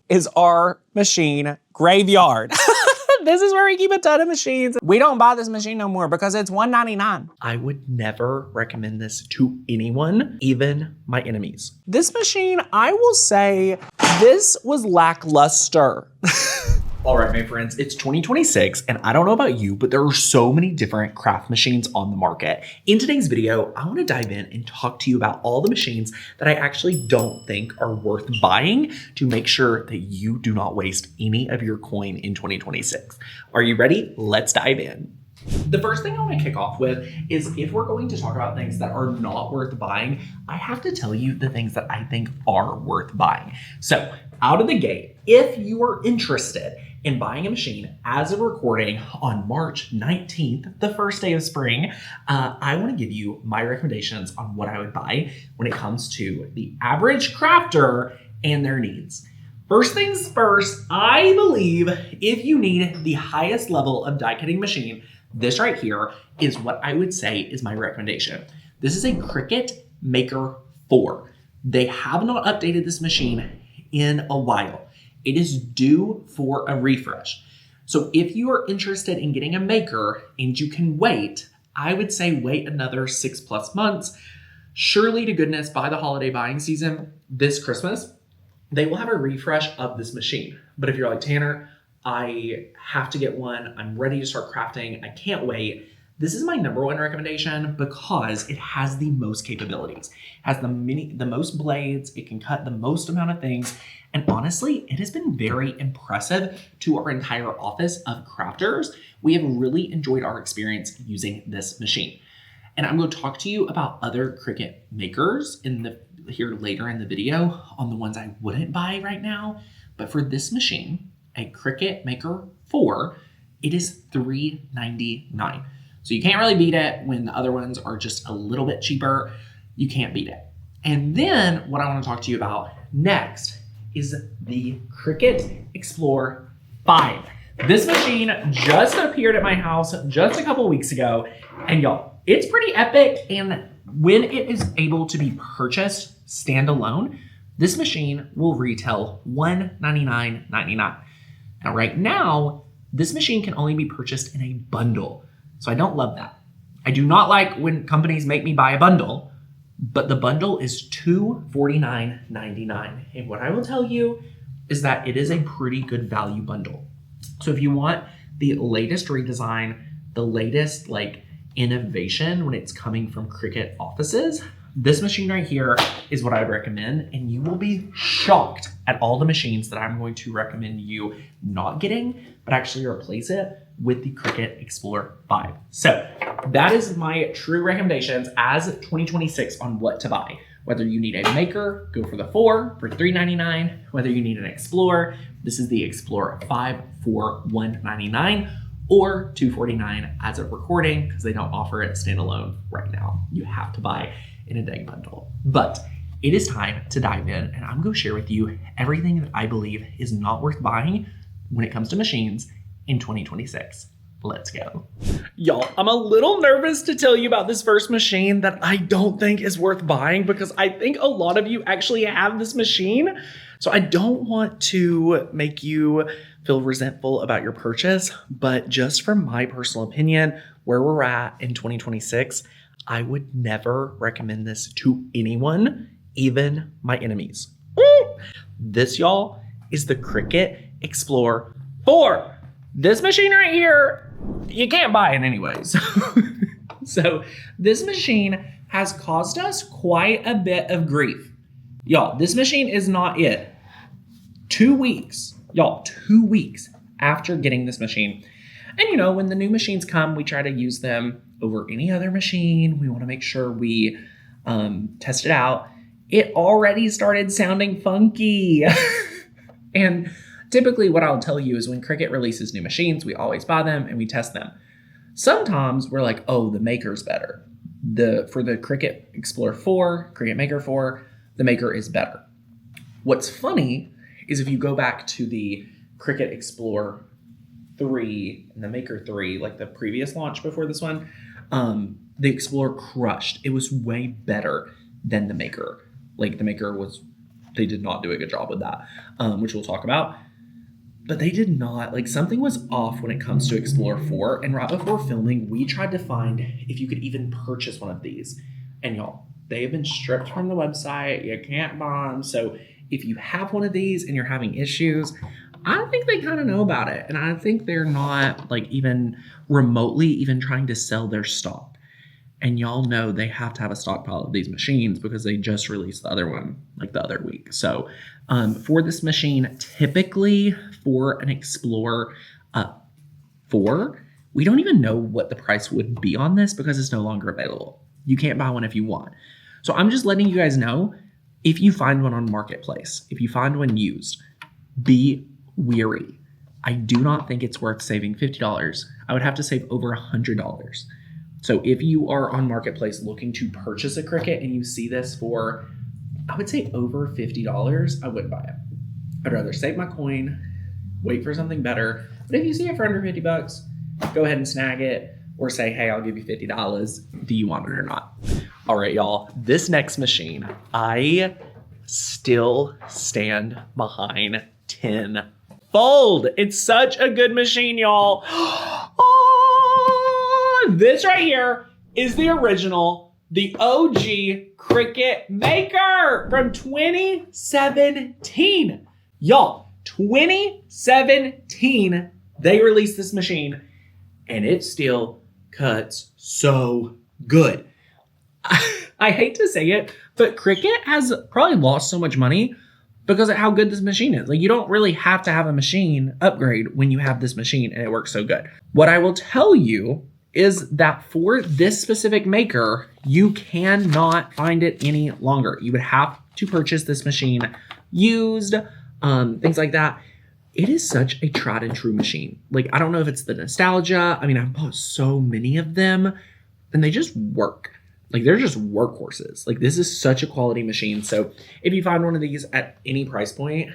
is our machine graveyard. This is where we keep a ton of machines. We don't buy this machine no more because it's $1.99. I would never recommend this to anyone, even my enemies. This machine, I will say, this was lackluster. All right, my friends, it's 2026, and I don't know about you, but there are so many different craft machines on the market. In today's video, I want to dive in and talk to you about all the machines that I actually don't think are worth buying to make sure that you do not waste any of your coin in 2026. Are you ready? Let's dive in. The first thing I want to kick off with is if we're going to talk about things that are not worth buying, I have to tell you the things that I think are worth buying. So out of the gate, if you are interested in buying a machine as of recording on March 19th, the first day of spring, I want to give you my recommendations on what I would buy when it comes to the average crafter and their needs. First things first, I believe if you need the highest level of die cutting machine, this right here is what I would say is my recommendation. This is a Cricut Maker 4. They have not updated this machine in a while. It is due for a refresh. So if you are interested in getting a Maker and you can wait, I would say wait another 6+ months. Surely to goodness, by the holiday buying season, this Christmas, they will have a refresh of this machine. But if you're like, Tanner, I have to get one, I'm ready to start crafting, I can't wait, this is my number one recommendation because it has the most capabilities. It has the most blades, it can cut the most amount of things, and honestly, it has been very impressive to our entire office of crafters. We have really enjoyed our experience using this machine. And I'm going to talk to you about other Cricut makers here later in the video on the ones I wouldn't buy right now. But for this machine, a Cricut Maker 4, it is $399. So you can't really beat it when the other ones are just a little bit cheaper. You can't beat it. And then what I want to talk to you about next is the Cricut Explore 5. This machine just appeared at my house just a couple weeks ago. And y'all, it's pretty epic. And when it is able to be purchased standalone, this machine will retail $199.99. Now, right now, this machine can only be purchased in a bundle. So I don't love that. I do not like when companies make me buy a bundle, but the bundle is $249.99. And what I will tell you is that it is a pretty good value bundle. So if you want the latest redesign, the latest innovation when it's coming from Cricut offices, this machine right here is what I would recommend, and you will be shocked at all the machines that I'm going to recommend you not getting, but actually replace it with the Cricut Explore 5. So that is my true recommendations as 2026 on what to buy. Whether you need a Maker, go for the 4 for $399. Whether you need an Explore, this is the Explore 5 for $199 or $249 as of recording because they don't offer it standalone right now. You have to buy in a dang bundle. But it is time to dive in, and I'm going to share with you everything that I believe is not worth buying when it comes to machines in 2026. Let's go. Y'all, I'm a little nervous to tell you about this first machine that I don't think is worth buying because I think a lot of you actually have this machine. So I don't want to make you feel resentful about your purchase, but just from my personal opinion, where we're at in 2026, I would never recommend this to anyone, even my enemies. This, y'all, is the Cricut Explore 4. This machine right here, you can't buy it anyways. So this machine has caused us quite a bit of grief. Y'all, this machine is not it. 2 weeks, y'all, 2 weeks after getting this machine. And when the new machines come, we try to use them over any other machine. We want to make sure we test it out. It already started sounding funky. And typically what I'll tell you is when Cricut releases new machines, we always buy them and we test them. Sometimes we're like, oh, the Maker's better. For the Cricut Explore 4, Cricut Maker 4, the Maker is better. What's funny is if you go back to the Cricut Explore 3 and the Maker 3, like the previous launch before this one, the Explore crushed. It was way better than the Maker. Like the Maker was they did not do a good job with that, which we'll talk about. But they did not, like, something was off when it comes to Explore 4. And right before filming, we tried to find if you could even purchase one of these. And y'all, they have been stripped from the website. You can't buy them. So if you have one of these and you're having issues, I think they kind of know about it. And I think they're not, like, even remotely even trying to sell their stock. And y'all know they have to have a stockpile of these machines because they just released the other one like the other week. So for this machine, typically for an Explore 4, we don't even know what the price would be on this because it's no longer available. You can't buy one if you want. So I'm just letting you guys know, if you find one on Marketplace, if you find one used, be weary. I do not think it's worth saving $50. I would have to save over $100. So if you are on Marketplace looking to purchase a Cricut and you see this for, I would say over $50, I wouldn't buy it. I'd rather save my coin, wait for something better. But if you see it for under 50 bucks, go ahead and snag it or say, hey, I'll give you $50. Do you want it or not? All right, y'all, this next machine, I still stand behind tenfold. It's such a good machine, y'all. This right here is the original, the OG Cricut Maker from 2017. Y'all, 2017, they released this machine and it still cuts so good. I hate to say it, but Cricut has probably lost so much money because of how good this machine is. Like, you don't really have to have a machine upgrade when you have this machine and it works so good. What I will tell you is that for this specific maker, you cannot find it any longer. You would have to purchase this machine used, things like that. It is such a tried and true machine. Like, I don't know if it's the nostalgia. I mean, I've bought so many of them and they just work. Like, they're just workhorses. Like, this is such a quality machine. So if you find one of these at any price point,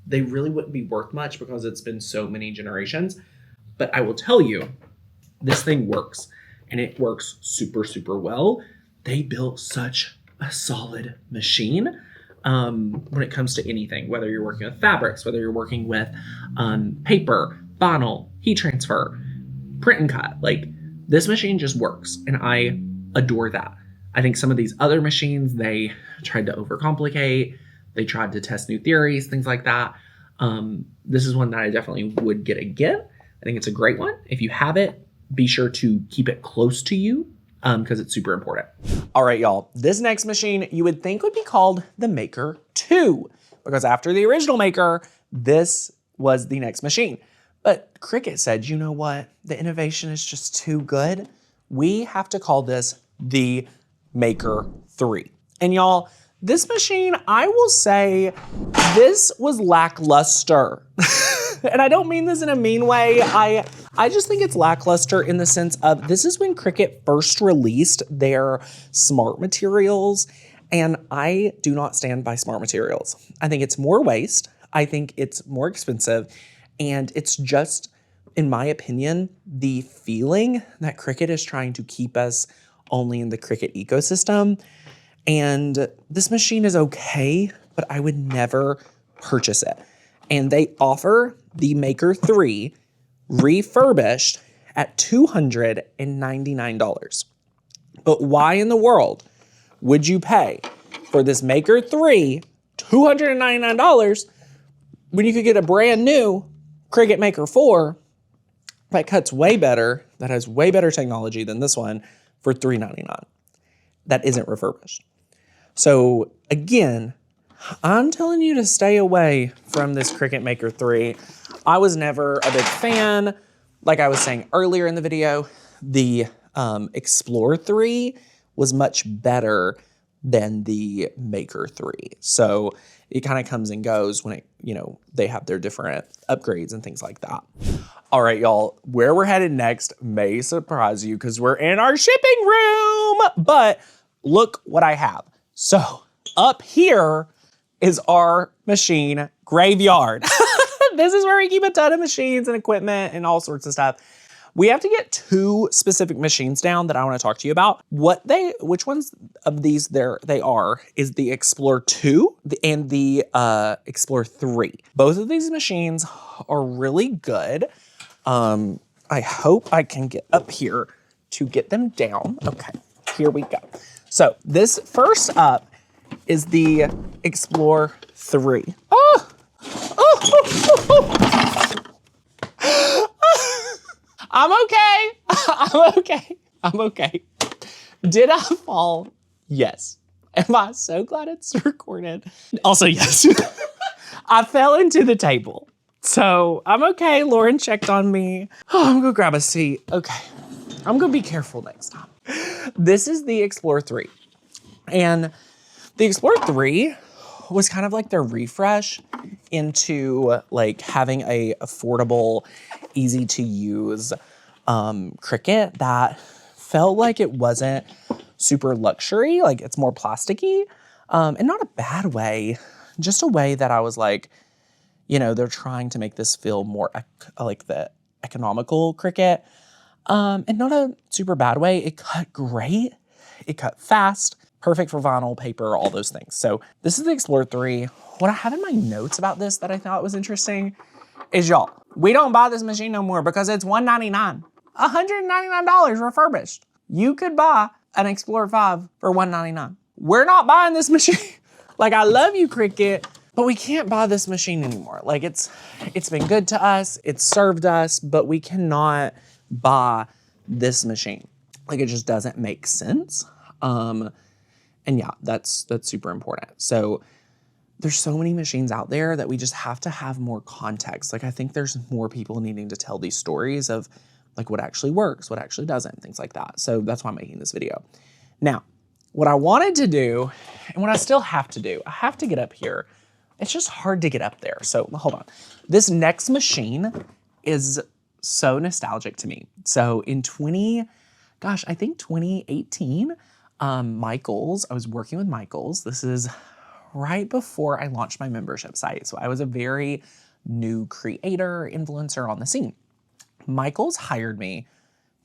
they really wouldn't be worth much because it's been so many generations. But I will tell you, this thing works, and it works super, super well. They built such a solid machine when it comes to anything, whether you're working with fabrics, whether you're working with paper, vinyl, heat transfer, print and cut. Like, this machine just works, and I adore that. I think some of these other machines, they tried to overcomplicate. They tried to test new theories, things like that. This is one that I definitely would get again. I think it's a great one. If you have it, be sure to keep it close to you because it's super important. All right, y'all. This next machine you would think would be called the Maker 2 because after the original Maker, this was the next machine. But Cricut said, you know what? The innovation is just too good. We have to call this the Maker 3. And y'all, this machine, I will say, this was lackluster. And I don't mean this in a mean way. I just think it's lackluster in the sense of this is when Cricut first released their smart materials, and I do not stand by smart materials. I think it's more waste. I think it's more expensive, and it's just, in my opinion, the feeling that Cricut is trying to keep us only in the Cricut ecosystem. And this machine is okay, but I would never purchase it. And they offer the Maker 3 refurbished at $299. But why in the world would you pay for this Maker 3 $299 when you could get a brand new Cricut Maker 4 that cuts way better, that has way better technology than this one for $399 that isn't refurbished? So again, I'm telling you to stay away from this Cricut Maker 3. I was never a big fan. Like I was saying earlier in the video, the Explore 3 was much better than the Maker 3. So it kind of comes and goes when it, they have their different upgrades and things like that. All right, y'all, where we're headed next may surprise you because we're in our shipping room, but look what I have. So up here is our machine graveyard. This is where we keep a ton of machines and equipment and all sorts of stuff. We have to get 2 specific machines down that I want to talk to you about. Which ones of these they are is the Explore 2 and the Explore 3. Both of these machines are really good. I hope I can get up here to get them down. Okay, here we go. So this first up is the Explore 3. Oh! I'm okay. I'm okay. Did I fall? Yes. Am I so glad it's recorded? Also, yes. I fell into the table. So I'm okay. Lauren checked on me. Oh, I'm gonna grab a seat. Okay. I'm gonna be careful next time. This is the Explore 3. And the Explore 3 was kind of like their refresh into like having a affordable, easy to use Cricut that felt like it wasn't super luxury, like it's more plasticky, and not a bad way, just a way that I was like, you know, they're trying to make this feel more like the economical Cricut, and not a super bad way. It cut great, it cut fast, perfect for vinyl, paper, all those things. So this is the Explore 3. What I have in my notes about this that I thought was interesting is, y'all, we don't buy this machine no more because it's $199. $199 refurbished. You could buy an Explore 5 for $199. We're not buying this machine. Like, I love you, Cricut, but we can't buy this machine anymore. Like, it's been good to us, it's served us, but we cannot buy this machine. Like, it just doesn't make sense. And yeah, that's super important. So there's so many machines out there that we just have to have more context. Like, I think there's more people needing to tell these stories of like what actually works, what actually doesn't, things like that. So that's why I'm making this video. Now, what I wanted to do, and what I still have to do, I have to get up here. It's just hard to get up there. So hold on. This next machine is so nostalgic to me. So in 2018, Michaels, I was working with Michaels. This is right before I launched my membership site. So I was a very new creator, influencer on the scene. Michaels hired me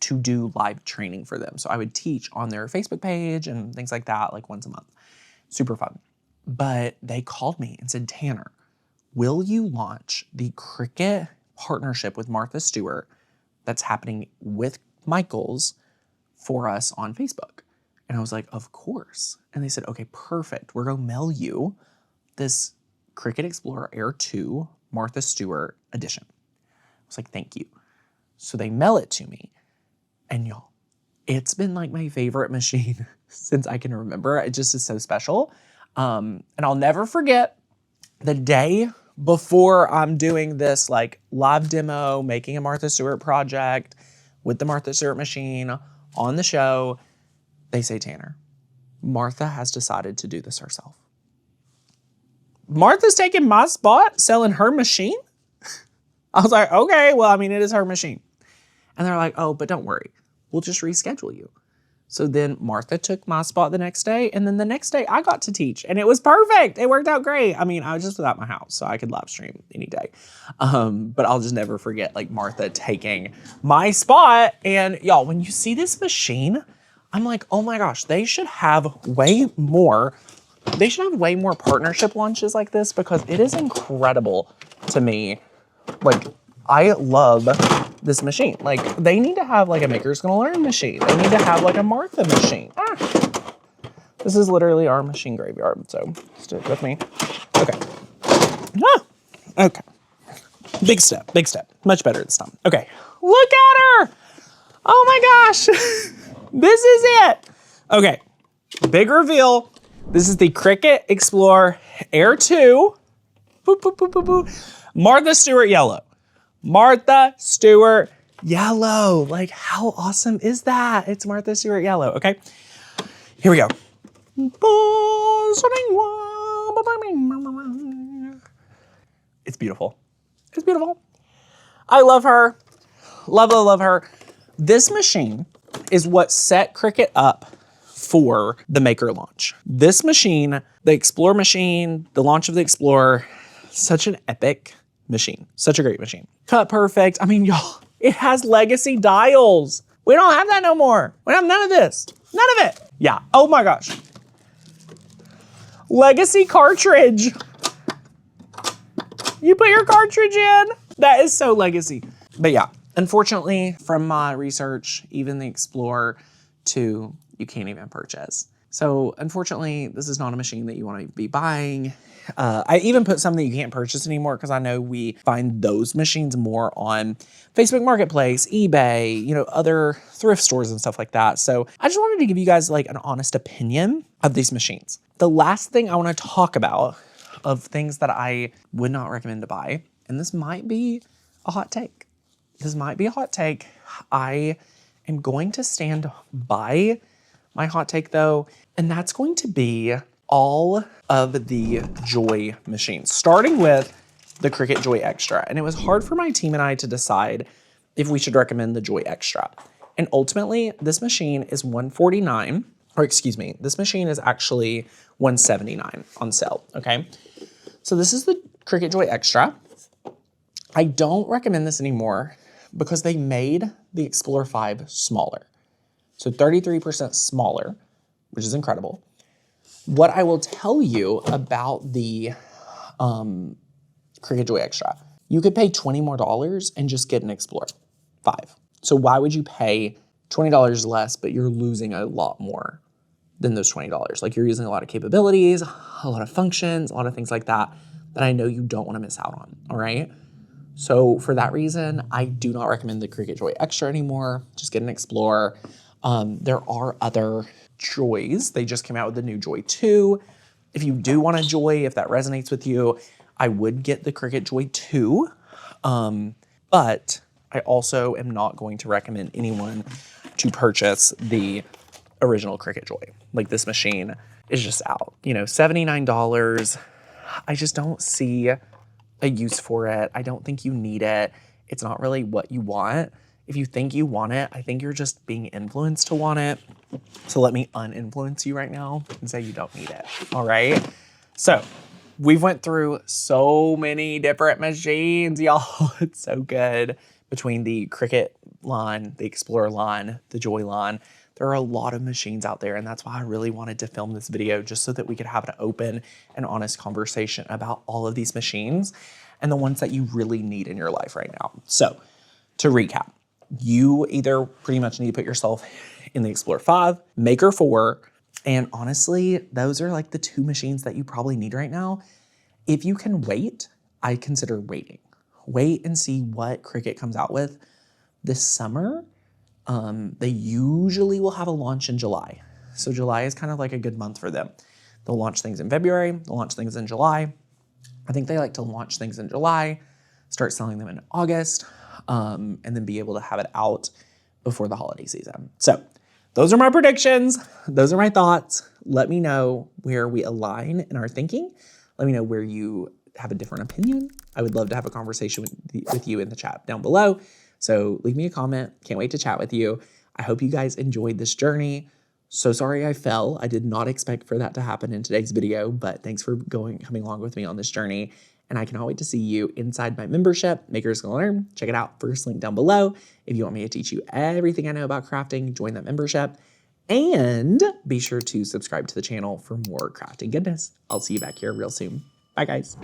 to do live training for them. So I would teach on their Facebook page and things like that, like once a month. Super fun. But they called me and said, Tanner, will you launch the Cricut partnership with Martha Stewart that's happening with Michaels for us on Facebook? And I was like, of course. And they said, okay, perfect. We're gonna mail you this Cricut Explore Air 2 Martha Stewart edition. I was like, thank you. So they mail it to me. And y'all, it's been like my favorite machine since I can remember. It just is so special. And I'll never forget the day before I'm doing this like live demo, making a Martha Stewart project with the Martha Stewart machine on the show. They say, Tanner, Martha has decided to do this herself. Martha's taking my spot selling her machine? I was like, okay, well, I mean, it is her machine. And they're like, oh, but don't worry. We'll just reschedule you. So then Martha took my spot the next day. And then the next day I got to teach and it was perfect. It worked out great. I mean, I was just without my house, so I could live stream any day. But I'll just never forget like Martha taking my spot. And y'all, when you see this machine, I'm like, oh my gosh, they should have way more partnership launches like this because it is incredible to me. Like, I love this machine. Like, they need to have like a Maker's Gonna Learn machine. They need to have like a Martha machine. This is literally our machine graveyard, so stick with me. Okay. Okay. Big step, big step. Much better this time. Okay, look at her. Oh my gosh. This is it. Okay, big reveal. This is the Cricut Explore Air 2. Boop, boop, boop, boop, boop. Martha Stewart yellow. Martha Stewart yellow. Like, how awesome is that? It's Martha Stewart yellow, okay? Here we go. It's beautiful. It's beautiful. I love her. Love, love, love her. This machine is what set Cricut up for the Maker launch. This machine, the Explore machine, the launch of the Explore, such an epic machine. Such a great machine. Cut perfect. I mean, y'all, It has legacy dials. We don't have that no more. We have none of this. None of it. Yeah, oh my gosh. Legacy cartridge. You put your cartridge in. That is so legacy. But yeah, unfortunately, from my research, even the Explore 2, you can't even purchase. So unfortunately, this is not a machine that you want to be buying. I even put some that you can't purchase anymore because I know we find those machines more on Facebook Marketplace, eBay, you know, other thrift stores and stuff like that. So I just wanted to give you guys like an honest opinion of these machines. The last thing I want to talk about of things that I would not recommend to buy, and this might be a hot take. This might be a hot take. I am going to stand by my hot take though, and that's going to be all of the Joy machines, starting with the Cricut Joy Extra. And it was hard for my team and I to decide if we should recommend the Joy Extra. And ultimately, this machine is $149, or excuse me, this machine is actually $179 on sale, okay? So this is the Cricut Joy Extra. I don't recommend this anymore because they made the Explore 5 smaller. So 33% smaller, which is incredible. What I will tell you about the Cricut Joy Extra, you could pay $20 more and just get an Explore 5. So why would you pay $20 less, but you're losing a lot more than those $20? Like, you're using a lot of capabilities, a lot of functions, a lot of things like that I know you don't want to miss out on, all right? So for that reason, I do not recommend the Cricut Joy Extra anymore. Just get an Explore. There are other Joys. They just came out with the new Joy 2. If you do want a Joy, if that resonates with you, I would get the Cricut Joy 2. But I also am not going to recommend anyone to purchase the original Cricut Joy. Like, this machine is just out. You know, $79. I just don't see a use for it. I don't think you need it. It's not really what you want. If you think you want it, I think you're just being influenced to want it. So let me uninfluence you right now and say you don't need it, all right? So we've went through so many different machines, y'all. It's so good. Between the Cricut line, the Explorer line, the Joy line, there are a lot of machines out there, and that's why I really wanted to film this video, just so that we could have an open and honest conversation about all of these machines and the ones that you really need in your life right now. So to recap, you either pretty much need to put yourself in the Explore 5, Maker 4, and honestly, those are like the 2 machines that you probably need right now. If you can wait, I consider waiting. Wait and see what Cricut comes out with this summer. They usually will have a launch in July. So July is kind of like a good month for them. They'll launch things in February, they'll launch things in July. I think they like to launch things in July, start selling them in August, and then be able to have it out before the holiday season. So those are my predictions. Those are my thoughts. Let me know where we align in our thinking. Let me know where you have a different opinion. I would love to have a conversation with you in the chat down below. So leave me a comment. Can't wait to chat with you. I hope you guys enjoyed this journey. So sorry I fell. I did not expect for that to happen in today's video, but thanks for coming along with me on this journey. And I cannot wait to see you inside my membership, Makers Gonna Learn. Check it out, first link down below. If you want me to teach you everything I know about crafting, join that membership. And be sure to subscribe to the channel for more crafting goodness. I'll see you back here real soon. Bye, guys.